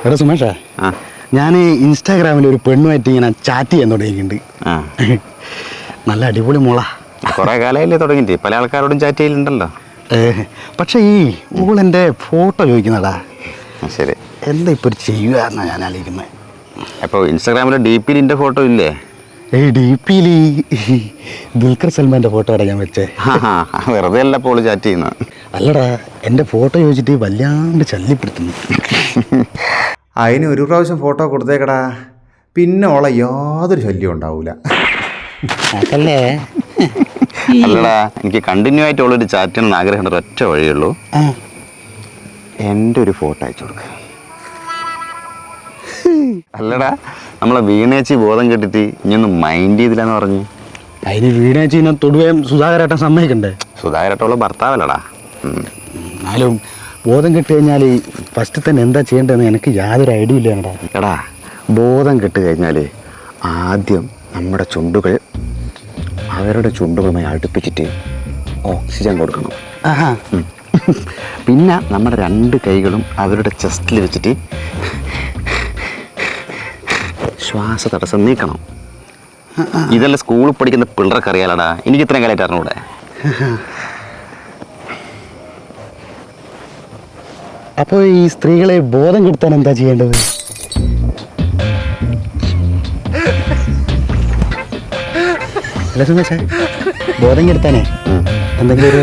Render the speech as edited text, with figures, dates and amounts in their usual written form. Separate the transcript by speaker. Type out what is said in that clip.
Speaker 1: എടാ സുമേഷേ, ഞാൻ ഇൻസ്റ്റാഗ്രാമിൽ ഒരു പെണ്ണുമായിട്ട് ഇങ്ങനെ ചാറ്റ് ചെയ്യാൻ തുടങ്ങിയിട്ടുണ്ട്. നല്ല അടിപൊളി മോളാ.
Speaker 2: കുറെ കാലമായില്ലേ തുടങ്ങിയിട്ട്? പല ആൾക്കാരോടും ചാറ്റ് ചെയ്യലുണ്ടല്ലോ.
Speaker 1: പക്ഷേ ഈ മോൾ എൻ്റെ ഫോട്ടോ ചോദിക്കുന്നടാ.
Speaker 2: ശരി,
Speaker 1: എന്താ ഇപ്പോൾ ഒരു ചെയ്യുക എന്നാണ് ഞാൻ ആലോചിക്കുന്നത്.
Speaker 2: അപ്പോൾ ഇൻസ്റ്റാഗ്രാമിൽ ഡി പിയിൽ എൻ്റെ ഫോട്ടോ ഇല്ലേ?
Speaker 1: ഡി പിയിൽ ദുൽഖർ സൽമാൻ്റെ ഫോട്ടോ അട ഞാൻ വെച്ചേ.
Speaker 2: വെറുതെ അല്ല അപ്പോൾ ചാറ്റ് ചെയ്യുന്നത്.
Speaker 1: അല്ലടാ, എൻ്റെ ഫോട്ടോ ചോദിച്ചിട്ട് വല്ലാണ്ട് ശല്യപ്പെടുത്തുന്നു.
Speaker 3: അതിന് ഒരു പ്രാവശ്യം ഫോട്ടോ കൊടുത്തേക്കടാ, പിന്നെ ഓളെ യാതൊരു ശല്യം ഉണ്ടാവൂല.
Speaker 1: അതല്ലേ?
Speaker 2: അല്ലടാ, എനിക്ക് കണ്ടിന്യൂ ആയിട്ട് ഉള്ളൊരു ചാറ്റ് ചെയ്യണമെന്ന് ആഗ്രഹമുണ്ട്. ഒറ്റ വഴിയുള്ളൂ, എൻ്റെ ഒരു ഫോട്ടോ അയച്ചു കൊടുക്കുക. അല്ലടാ, നമ്മളെ വീണേച്ചി ബോധം കെട്ടിട്ട് ഇനിയൊന്നും മൈൻഡ് ചെയ്തില്ലെന്ന് പറഞ്ഞു.
Speaker 1: അതിന് വീണേച്ചിനെ തൊടുവേം സുധാകരേട്ടൻ സമ്മതിക്കണ്ടേ?
Speaker 2: സുധാകരട്ടുള്ള ഭർത്താവല്ലടാ.
Speaker 1: എന്നാലും ബോധം കെട്ട് കഴിഞ്ഞാൽ ഫസ്റ്റ് തന്നെ എന്താ ചെയ്യേണ്ടതെന്ന് എനിക്ക് യാതൊരു ഐഡിയ ഇല്ല.
Speaker 2: എടാ, ബോധം കെട്ട് കഴിഞ്ഞാൽ ആദ്യം നമ്മുടെ ചുണ്ടുകൾ അവരുടെ ചുണ്ടുകളുമായി അടുപ്പിച്ചിട്ട് ഓക്സിജൻ കൊടുക്കണം. പിന്നെ നമ്മുടെ 2 കൈകളും അവരുടെ ചെസ്റ്റിൽ വെച്ചിട്ട് ശ്വാസതടസ്സം നീക്കണം. ഇതെല്ലാം സ്കൂളിൽ പഠിക്കുന്ന പിള്ളേർക്ക് അറിയാലടാ. എനിക്ക് ഇത്രയും കാലമായിട്ട് അറിഞ്ഞൂടെ?
Speaker 1: അപ്പോൾ ഈ സ്ത്രീകളെ ബോധം കെടുത്താൻ എന്താ ചെയ്യേണ്ടത്? അല്ല സുമേഷേ, ബോധം കെടുത്താനേ എന്തെങ്കിലും ഒരു